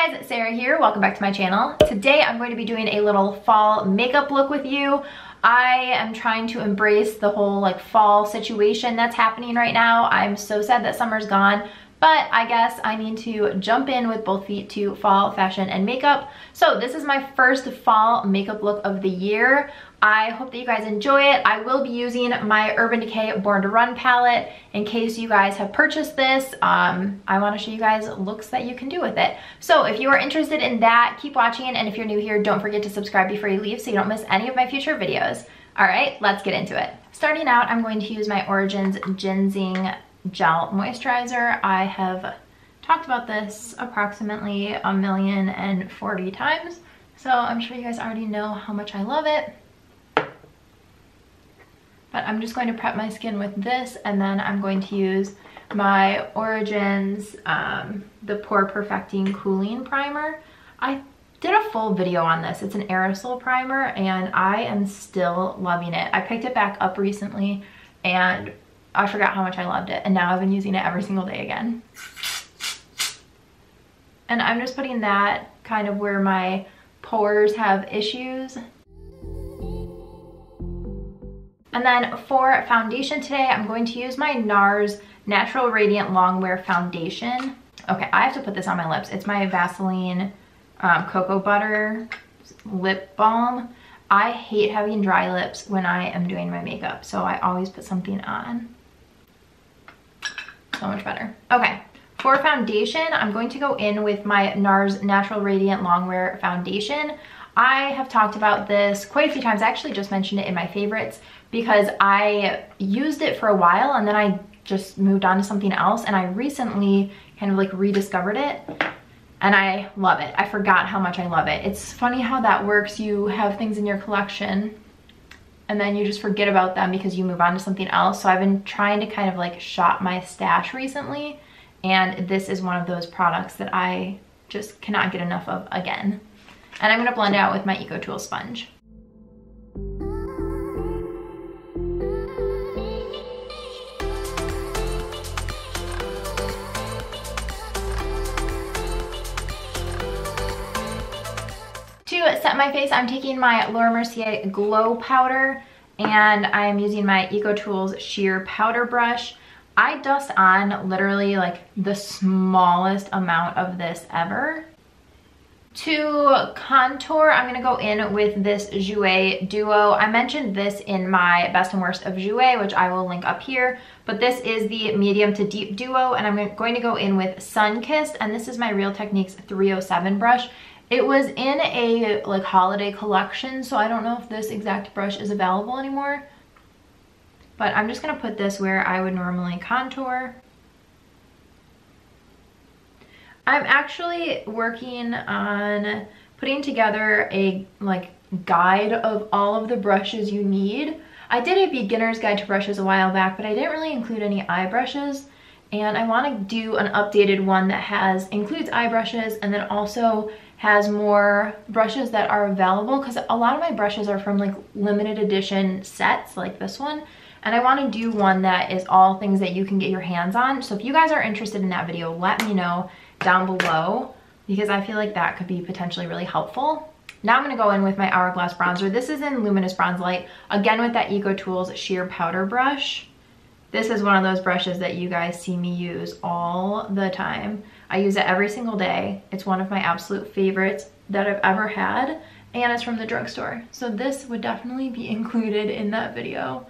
Hey guys, Sarah here. Welcome back to my channel. Today I'm going to be doing a little fall makeup look with you. I am trying to embrace the whole like fall situation that's happening right now. I'm so sad that summer's gone, but I guess I need to jump in with both feet to fall fashion and makeup. So this is my first fall makeup look of the year. I hope that you guys enjoy it. I will be using my Urban Decay Born to Run palette in case you guys have purchased this. I want to show you guys looks that you can do with it. So if you are interested in that, keep watching, and if you're new here, don't forget to subscribe before you leave so you don't miss any of my future videos. All right, let's get into it. Starting out, I'm going to use my Origins GinZing Gel Moisturizer. I have talked about this approximately 1,040 times, so I'm sure you guys already know how much I love it. But I'm just going to prep my skin with this, and then I'm going to use my Origins the Pore Perfecting Cooling Primer. I did a full video on this. It's an aerosol primer and I am still loving it. I picked it back up recently and I forgot how much I loved it, and now I've been using it every single day again. And I'm just putting that kind of where my pores have issues. And then for foundation today, I'm going to use my NARS Natural Radiant Longwear Foundation. Okay, I have to put this on my lips. It's my Vaseline Cocoa Butter Lip Balm. I hate having dry lips when I am doing my makeup, so I always put something on. So much better. Okay, for foundation, I'm going to go in with my NARS Natural Radiant Longwear Foundation. I have talked about this quite a few times. I actually just mentioned it in my favorites because I used it for a while and then I just moved on to something else, and I recently kind of like rediscovered it and I love it. I forgot how much I love it. It's funny how that works. You have things in your collection and then you just forget about them because you move on to something else. So I've been trying to kind of like shop my stash recently, and this is one of those products that I just cannot get enough of again. And I'm gonna blend it out with my EcoTool sponge. To set my face, I'm taking my Mercier Glow Powder and I'm using my EcoTools Sheer Powder Brush. I dust on literally like the smallest amount of this ever. To contour, I'm going to go in with this Jouer Duo. I mentioned this in my best and worst of Jouer, which I will link up here, but this is the medium to deep duo, and I'm going to go in with Sun Kissed, and this is my Real Techniques 307 brush. It was in a like holiday collection, so I don't know if this exact brush is available anymore, but I'm just going to put this where I would normally contour. I'm actually working on putting together a like guide of all of the brushes you need. I did a beginner's guide to brushes a while back, but I didn't really include any eye brushes, and I want to do an updated one that includes eye brushes and then also has more brushes that are available, because a lot of my brushes are from like limited edition sets like this one, and I want to do one that is all things that you can get your hands on. So if you guys are interested in that video, let me know down below, because I feel like that could be potentially really helpful. Now I'm going to go in with my Hourglass bronzer. This is in Luminous Bronze Light, again with that EcoTools Sheer Powder Brush. This is one of those brushes that you guys see me use all the time. I use it every single day. It's one of my absolute favorites that I've ever had, and it's from the drugstore. So this would definitely be included in that video.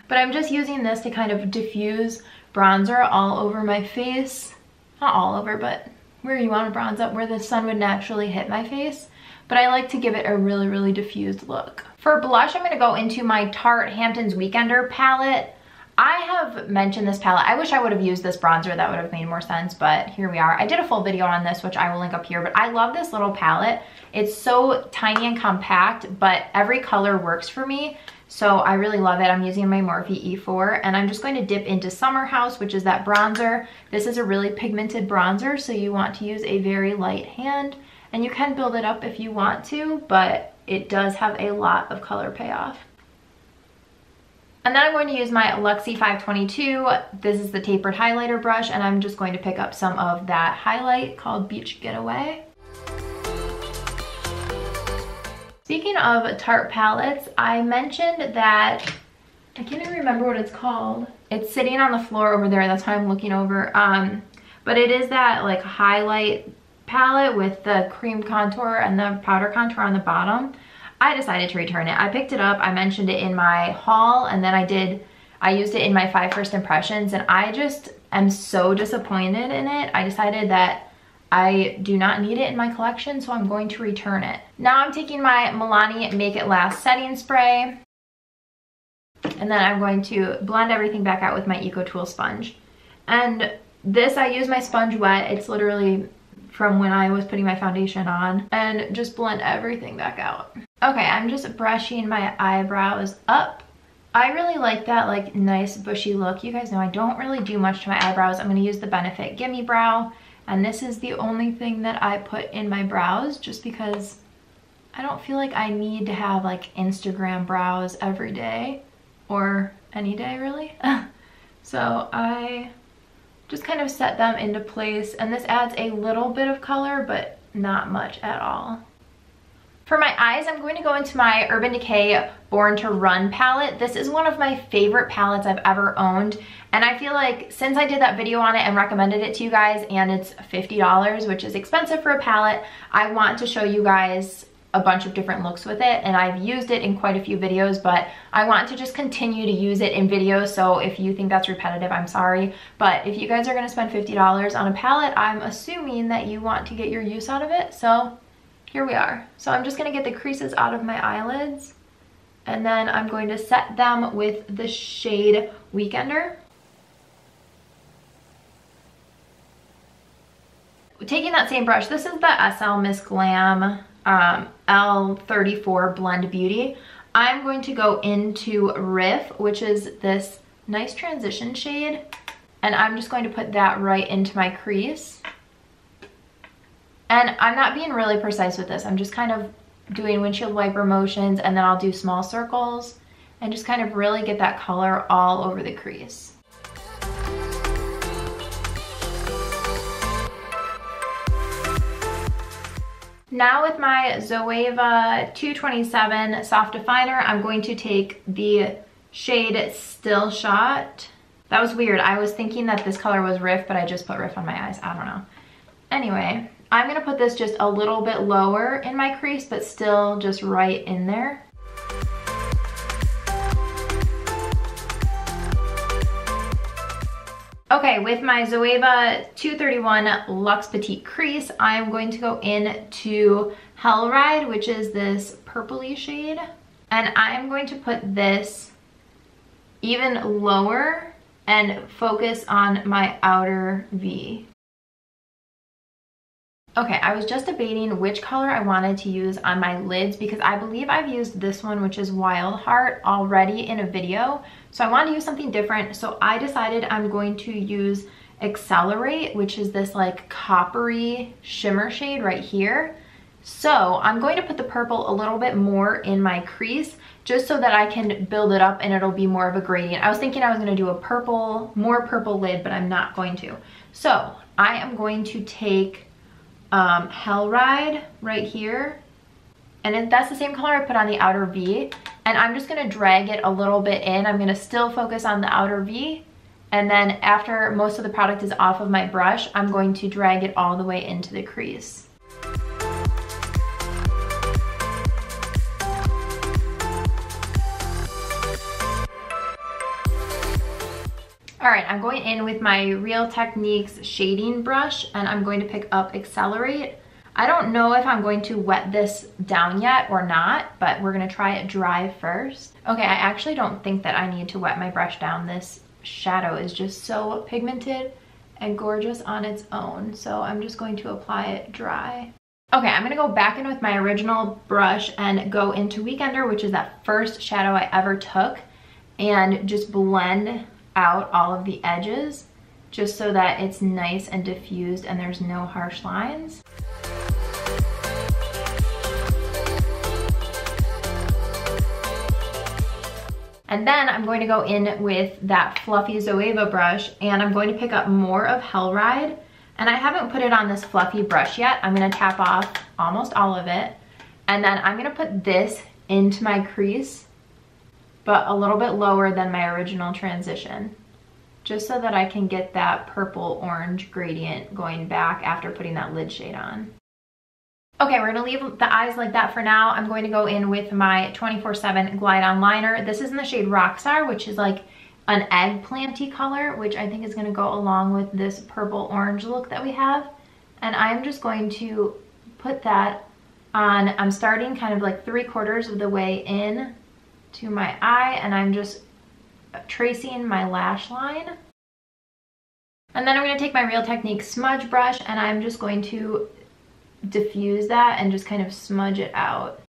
But I'm just using this to kind of diffuse bronzer all over my face. Not all over, but where you want to bronze up, where the sun would naturally hit my face. But I like to give it a really, really diffused look. For blush, I'm going to go into my Tarte Hamptons Weekender palette. I have mentioned this palette. I wish I would have used this bronzer. That would have made more sense, but here we are. I did a full video on this, which I will link up here, but I love this little palette. It's so tiny and compact, but every color works for me. So I really love it. I'm using my Morphe E4, and I'm just going to dip into Summer House, which is that bronzer. This is a really pigmented bronzer, so you want to use a very light hand, and you can build it up if you want to, but it does have a lot of color payoff. And then I'm going to use my Luxie 522. This is the tapered highlighter brush, and I'm just going to pick up some of that highlight called Beach Getaway. Speaking of Tarte palettes, I mentioned that, I can't even remember what it's called. It's sitting on the floor over there, that's why I'm looking over. But it is that like highlight palette with the cream contour and the powder contour on the bottom. I decided to return it. I picked it up, I mentioned it in my haul, and then I used it in my 5 first impressions, and I just am so disappointed in it. I decided that I do not need it in my collection, so I'm going to return it. Now I'm taking my Milani Make It Last setting spray, and then I'm going to blend everything back out with my EcoTool sponge. And this, I use my sponge wet. It's literally from when I was putting my foundation on, and just blend everything back out. Okay, I'm just brushing my eyebrows up. I really like that like nice bushy look. You guys know I don't really do much to my eyebrows. I'm gonna use the Benefit Gimme Brow, and this is the only thing that I put in my brows just because I don't feel like I need to have like Instagram brows every day, or any day really. So I just kind of set them into place, and this adds a little bit of color, but not much at all. For my eyes, I'm going to go into my Urban Decay Born to Run palette. This is one of my favorite palettes I've ever owned, and I feel like since I did that video on it and recommended it to you guys, and it's $50, which is expensive for a palette, I want to show you guys a bunch of different looks with it, and I've used it in quite a few videos, but I want to just continue to use it in videos, so if you think that's repetitive, I'm sorry. But if you guys are gonna spend $50 on a palette, I'm assuming that you want to get your use out of it, so here we are. So I'm just gonna get the creases out of my eyelids, and then I'm going to set them with the shade Weekender. Taking that same brush, this is the SL Miss Glam L34 Blend Beauty. I'm going to go into Riff, which is this nice transition shade, and I'm just going to put that right into my crease. And I'm not being really precise with this. I'm just kind of doing windshield wiper motions, and then I'll do small circles and just kind of really get that color all over the crease. Now with my Zoeva 227 Soft Definer, I'm going to take the shade Still Shot. That was weird. I was thinking that this color was Riff, but I just put Riff on my eyes. I don't know. Anyway, I'm gonna put this just a little bit lower in my crease, but still just right in there. Okay, with my Zoeva 231 Luxe Petite Crease, I am going to go into Hellride, which is this purpley shade. And I am going to put this even lower and focus on my outer V. Okay, I was just debating which color I wanted to use on my lids because I believe I've used this one, which is Wild Heart, already in a video. So I wanted to use something different. So I decided I'm going to use Accelerate, which is this like coppery shimmer shade right here. So I'm going to put the purple a little bit more in my crease just so that I can build it up and it'll be more of a gradient. I was thinking I was gonna do a purple, more purple lid, but I'm not going to. So I am going to take Hellride right here, and that's the same color I put on the outer V, and I'm just gonna drag it a little bit in. I'm gonna still focus on the outer V, and then after most of the product is off of my brush, I'm going to drag it all the way into the crease. All right, I'm going in with my Real Techniques shading brush, and I'm going to pick up Accelerate. I don't know if I'm going to wet this down yet or not, but we're gonna try it dry first. Okay, I actually don't think that I need to wet my brush down. This shadow is just so pigmented and gorgeous on its own, so I'm just going to apply it dry. Okay, I'm gonna go back in with my original brush and go into Weekender, which is that first shadow I ever took, and just blend out all of the edges just so that it's nice and diffused and there's no harsh lines. And then I'm going to go in with that fluffy Zoeva brush, and I'm going to pick up more of Hellride. And I haven't put it on this fluffy brush yet. I'm gonna tap off almost all of it. And then I'm gonna put this into my crease, but a little bit lower than my original transition, just so that I can get that purple orange gradient going back after putting that lid shade on. Okay, we're gonna leave the eyes like that for now. I'm going to go in with my 24/7 Glide On Liner. This is in the shade Rockstar, which is like an eggplanty color, which I think is gonna go along with this purple orange look that we have. And I'm just going to put that on. I'm starting kind of like 3/4 of the way in to my eye, and I'm just tracing my lash line. And then I'm gonna take my Real Technique smudge brush, and I'm just going to diffuse that and just kind of smudge it out.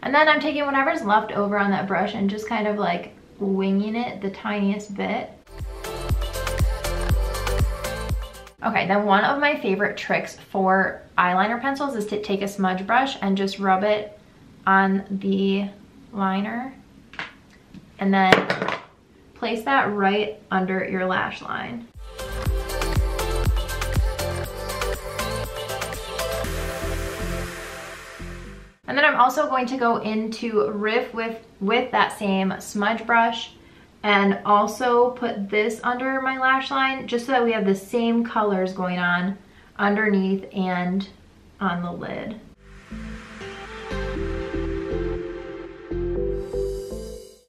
And then I'm taking whatever's left over on that brush and just kind of like winging it the tiniest bit. Okay, then one of my favorite tricks for eyeliner pencils is to take a smudge brush and just rub it on the liner and then place that right under your lash line. And then I'm also going to go into Riff with that same smudge brush and also put this under my lash line just so that we have the same colors going on underneath and on the lid.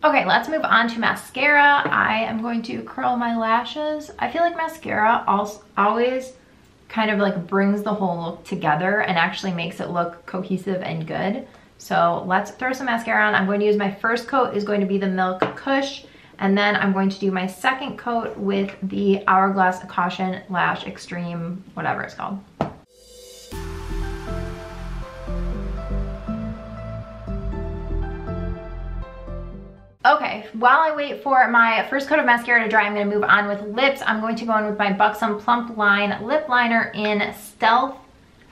Okay, let's move on to mascara. I am going to curl my lashes. I feel like mascara always kind of like brings the whole look together and actually makes it look cohesive and good. So let's throw some mascara on. I'm going to use my first coat is going to be the Milk Kush, and then I'm going to do my second coat with the Hourglass Caution Lash Extreme, whatever it's called. Okay, while I wait for my first coat of mascara to dry, I'm going to move on with lips. I'm going to go in with my Buxom Plumpline lip liner in Stealth.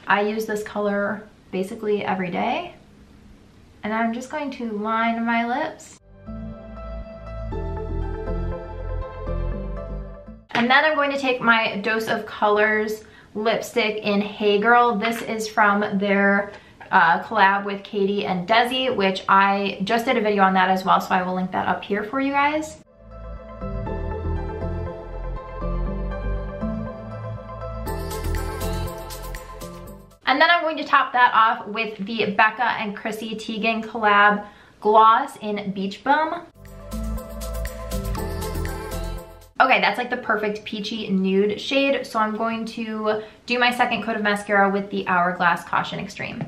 I use this color basically every day. And I'm just going to line my lips. And then I'm going to take my Dose of Colors lipstick in Hey Girl. This is from their collab with Katy and Desi, which I just did a video on that as well, so I will link that up here for you guys. And then I'm going to top that off with the BECCA and Chrissy Teigen collab gloss in Beach Bum. Okay, that's like the perfect peachy nude shade, so I'm going to do my second coat of mascara with the Hourglass Caution Extreme.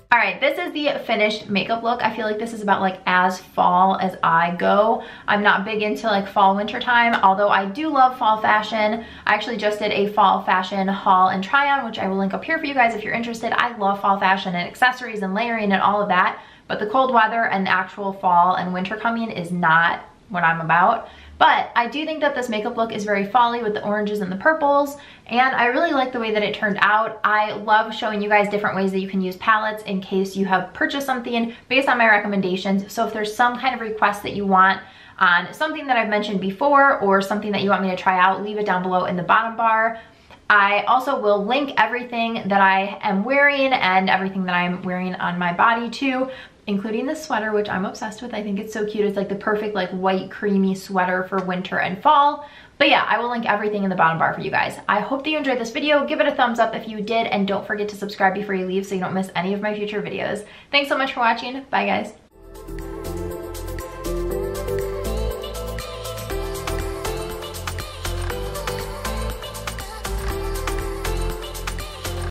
All right, this is the finished makeup look. I feel like this is about like as fall as I go. I'm not big into like fall winter time, although I do love fall fashion. I actually just did a fall fashion haul and try on, which I will link up here for you guys if you're interested. I love fall fashion and accessories and layering and all of that, but the cold weather and the actual fall and winter coming is not what I'm about. But I do think that this makeup look is very fall-y with the oranges and the purples, and I really like the way that it turned out. I love showing you guys different ways that you can use palettes in case you have purchased something based on my recommendations. So if there's some kind of request that you want on something that I've mentioned before or something that you want me to try out, leave it down below in the bottom bar. I also will link everything that I am wearing and everything that I'm wearing on my body too, including this sweater, which I'm obsessed with. I think it's so cute. It's like the perfect like white creamy sweater for winter and fall. But yeah, I will link everything in the bottom bar for you guys. I hope that you enjoyed this video. Give it a thumbs up if you did, and don't forget to subscribe before you leave so you don't miss any of my future videos. Thanks so much for watching. Bye guys.